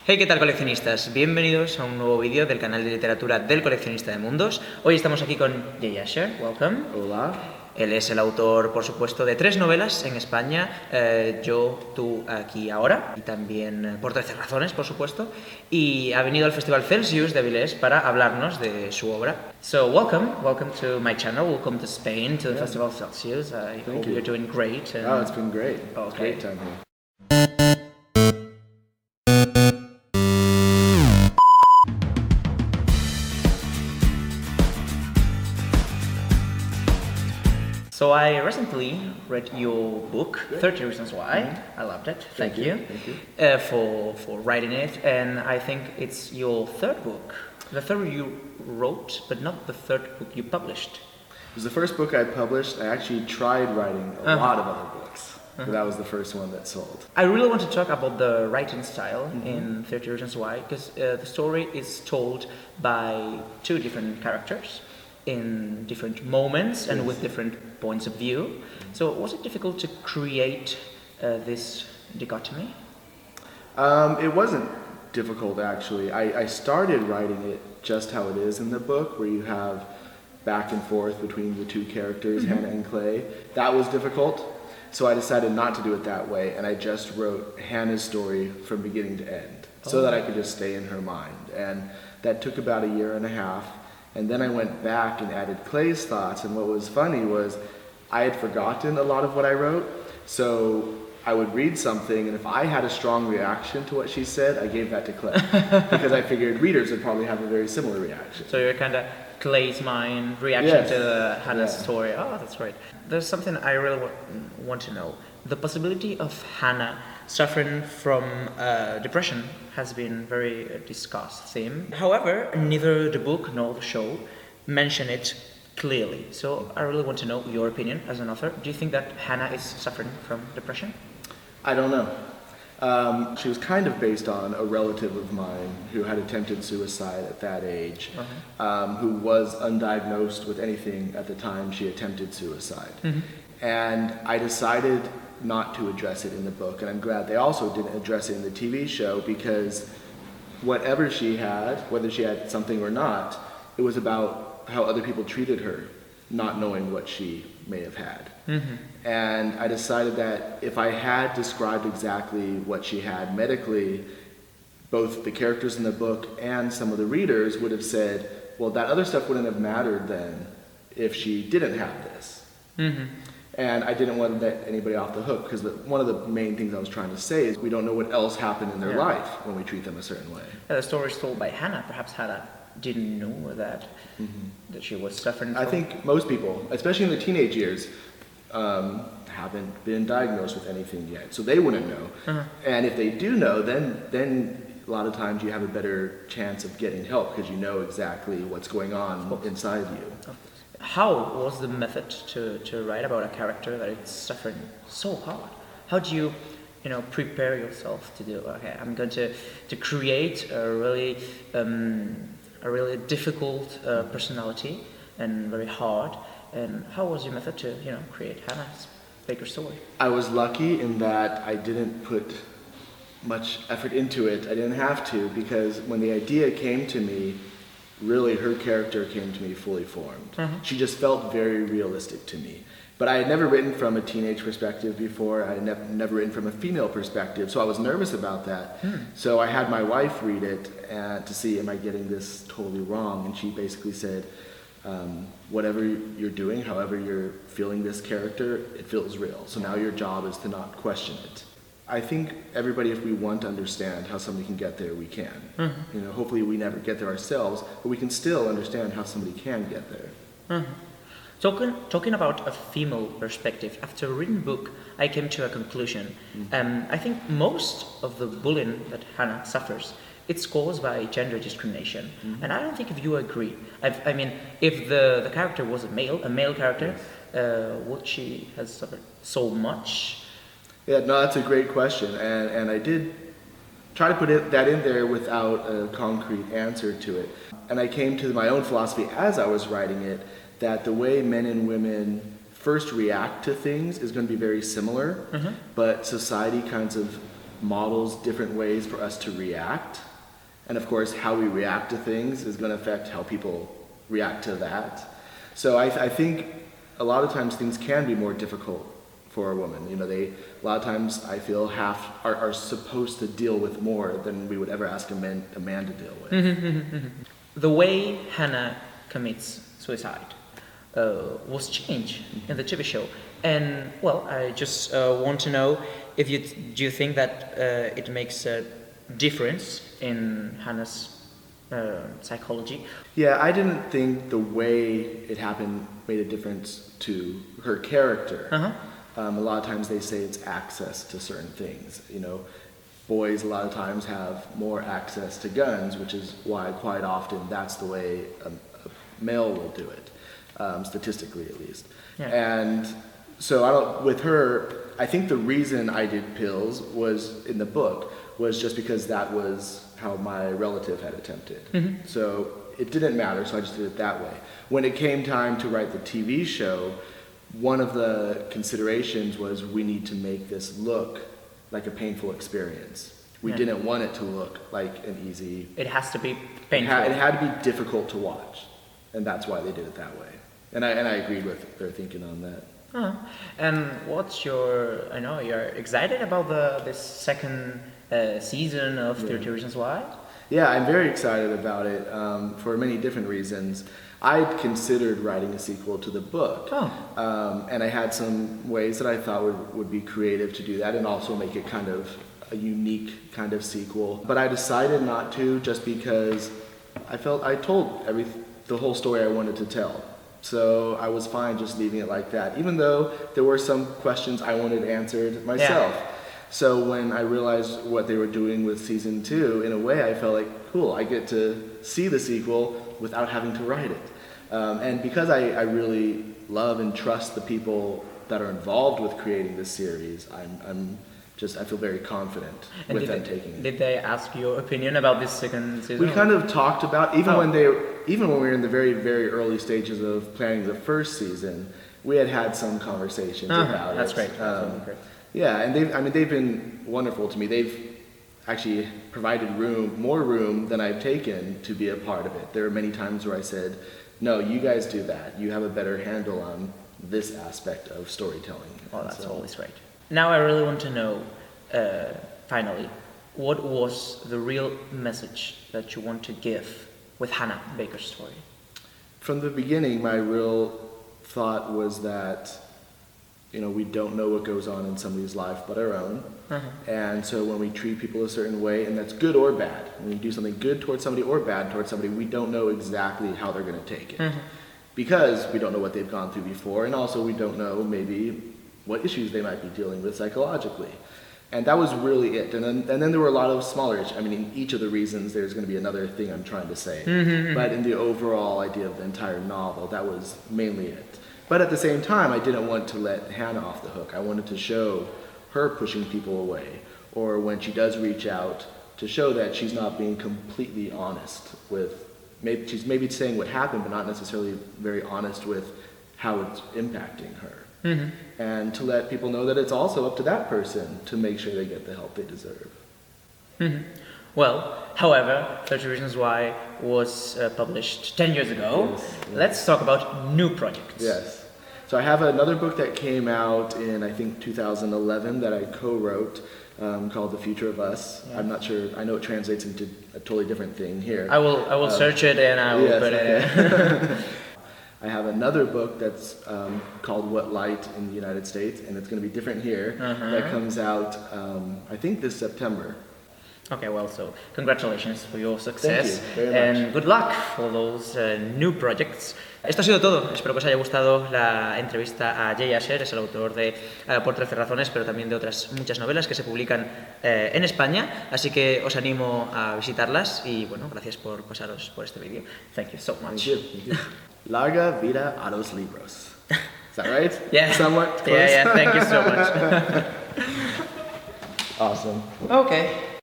Hey, ¿qué tal, coleccionistas? Bienvenidos a un nuevo vídeo del canal de literatura del coleccionista de mundos. Hoy estamos aquí con ASHER, welcome. Hola. Él es el autor, por supuesto, de 3 novelas en España, Yo, tú, aquí, ahora, y también por 13 razones, por supuesto, y ha venido al Festival Celsius de Avilés para hablarnos de su obra. So, welcome to my channel, welcome to Spain, to the Festival Celsius. I hope you're doing great. And... Oh, it's been great. Okay. Great time here. So I recently read your book, 30 Reasons Why. I loved it. Thank you. Thank you. For writing it, and I think it's your third book. The third you wrote, but not the third book you published. It was the first book I published. I actually tried writing a lot of other books, but that was the first one that sold. I really want to talk about the writing style in 30 Reasons Why, because the story is told by 2 different characters in different moments and with different points of view. So was it difficult to create this dichotomy? It wasn't difficult, actually. I started writing it just how it is in the book, where you have back and forth between the 2 characters, Hannah and Clay. That was difficult, so I decided not to do it that way, and I just wrote Hannah's story from beginning to end, so that I could just stay in her mind. And that took about a year and a half. And then I went back and added Clay's thoughts, and what was funny was I had forgotten a lot of what I wrote, so I would read something, and if I had a strong reaction to what she said, I gave that to Clay, because I figured readers would probably have a very similar reaction. So you're kind of Clay's mind reaction to Hannah's story. Oh, that's great. There's something I really want to know. The possibility of Hannah suffering from depression has been very discussed theme. However, neither the book nor the show mention it clearly. So I really want to know your opinion as an author. Do you think that Hannah is suffering from depression? I don't know. She was kind of based on a relative of mine who had attempted suicide at that age, who was undiagnosed with anything at the time she attempted suicide. And I decided not to address it in the book, and I'm glad they also didn't address it in the TV show, because whatever she had, whether she had something or not, it was about how other people treated her, not knowing what she may have had. And I decided that if I had described exactly what she had medically, both the characters in the book and some of the readers would have said, well, that other stuff wouldn't have mattered then if she didn't have this. And I didn't want to let anybody off the hook, because one of the main things I was trying to say is we don't know what else happened in their life when we treat them a certain way. The story is told by Hannah. Perhaps Hannah didn't know that she was suffering from... I think most people, especially in the teenage years, haven't been diagnosed with anything yet, so they wouldn't know. And if they do know, then a lot of times you have a better chance of getting help, because you know exactly what's going on inside you. How was the method to write about a character that is suffering so hard? How do you prepare yourself to do, okay, I'm going to create a really difficult personality and very hard, and how was your method to create Hannah's Baker story? I was lucky in that I didn't put much effort into it. I didn't have to, because when the idea came to me, really her character came to me fully formed. She just felt very realistic to me. But I had never written from a teenage perspective before. I had never written from a female perspective, so I was nervous about that. So I had my wife read it to see, am I getting this totally wrong? And she basically said, whatever you're doing, however you're feeling this character, it feels real. So now your job is to not question it. I think everybody, if we want to understand how somebody can get there, we can. Hopefully we never get there ourselves, but we can still understand how somebody can get there. Talking about a female perspective, after reading the book, I came to a conclusion. I think most of the bullying that Hannah suffers, it's caused by gender discrimination. And I don't think if you agree. I mean, if the character was a male character, would she have suffered so much? Yeah, no, that's a great question, and I did try to put that in there without a concrete answer to it. And I came to my own philosophy as I was writing it, that the way men and women first react to things is going to be very similar, but society kinds of models different ways for us to react. And of course, how we react to things is going to affect how people react to that. So I think a lot of times things can be more difficult for a woman. You know, a lot of times I feel are supposed to deal with more than we would ever ask a man to deal with. The way Hannah commits suicide was changed in the TV show. And well, I just want to know if do you think that it makes a difference in Hannah's psychology? Yeah, I didn't think the way it happened made a difference to her character. A lot of times they say it's access to certain things. You know, boys a lot of times have more access to guns, which is why quite often that's the way a male will do it, statistically at least. Yeah. And so with her, I think the reason I did pills was in the book was just because that was how my relative had attempted. So it didn't matter, so I just did it that way. When it came time to write the TV show, one of the considerations was we need to make this look like a painful experience. We didn't want it to look like an easy... It has to be painful. It had to be difficult to watch, and that's why they did it that way. And I agreed with their thinking on that. And what's I know you're excited about this second season of 30 Reasons Why? Yeah, I'm very excited about it for many different reasons. I'd considered writing a sequel to the book, and I had some ways that I thought would be creative to do that and also make it kind of a unique kind of sequel. But I decided not to just because I felt I told the whole story I wanted to tell. So I was fine just leaving it like that, even though there were some questions I wanted answered myself. Yeah. So when I realized what they were doing with season 2, in a way I felt like, cool, I get to see the sequel without having to write it. And because I really love and trust the people that are involved with creating this series, I feel very confident with them taking it. Did they ask your opinion about this second season? We kind of talked about, even when we were in the very, very early stages of planning the first season, we had some conversations about that's it. Great. That's great. Yeah, and they've been wonderful to me. They've actually provided more room than I've taken to be a part of it. There are many times where I said, no, you guys do that. You have a better handle on this aspect of storytelling. Oh, that's always great. Now I really want to know, finally, what was the real message that you want to give with Hannah Baker's story? From the beginning, my real thought was that, you know, we don't know what goes on in somebody's life but our own. And so when we treat people a certain way, and that's good or bad, when we do something good towards somebody or bad towards somebody, we don't know exactly how they're going to take it. Because we don't know what they've gone through before, and also we don't know maybe what issues they might be dealing with psychologically. And that was really it. And then there were a lot of smaller issues. I mean, in each of the reasons, there's going to be another thing I'm trying to say. But in the overall idea of the entire novel, that was mainly it. But at the same time, I didn't want to let Hannah off the hook. I wanted to show her pushing people away, or when she does reach out, to show that she's not being completely honest with, she's maybe saying what happened, but not necessarily very honest with how it's impacting her. And to let people know that it's also up to that person to make sure they get the help they deserve. Well, however, 30 Reasons Why was published 10 years ago. Yes. Let's talk about new projects. Yes. So I have another book that came out in, I think, 2011 that I co-wrote called The Future of Us. Yeah. I'm not sure, I know it translates into a totally different thing here. I will search it and I will put it in. I have another book that's called What Light in the United States, and it's going to be different here. That comes out, I think, this September. Okay, well, so congratulations for your success. Thank you very much. And good luck for those new projects. Esto ha sido todo. Espero que os haya gustado la entrevista a ASHER, es el autor de Por 13 razones, pero también de otras muchas novelas que se publican en España. Así que os animo a visitarlas y, bueno, gracias por pasaros por este vídeo. Thank you so much. Thank you. Larga vida a los libros. Is that right? Yeah. Somewhat close? Yeah, thank you so much. Awesome. Okay.